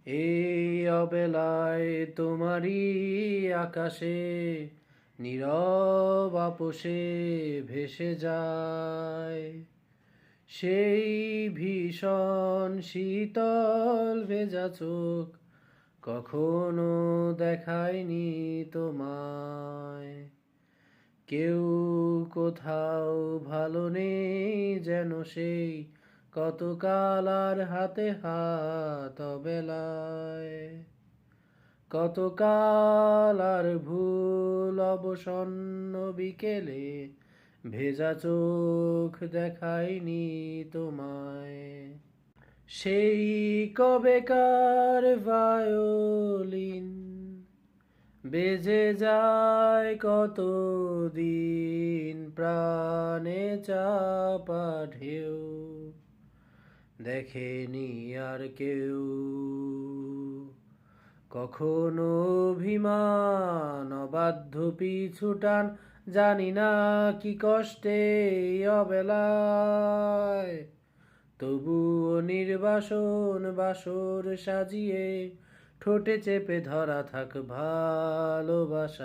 এই অবেলায় তোমারই আকাশে নীরব আপোষে ভেসে যায় সেই ভীষণ শীতল ভেজা চোখ, কখনো দেখায়নি তোমায়। কেউ কোথাও ভালো নেই যেন সেই কতকাল আর হাতে হাত অবেলায়, কতকাল আর ভুল অবসন্ন বিকেলে ভেজা চোখ দেখায়নি তোমায়। সেই কবেকার ভায়োলিন বেজে যায় কত দিন প্রাণে চাপা ঢেউ, দেখেনি আর কেউ কখনো অভিমান অবাধ্য পিছুটান, জানি না কি কষ্টে অবেলায়, তবুও নির্বাসন বাসর সাজিয়ে ঠোঁটে চেপে ধরা থাক ভালোবাসায়।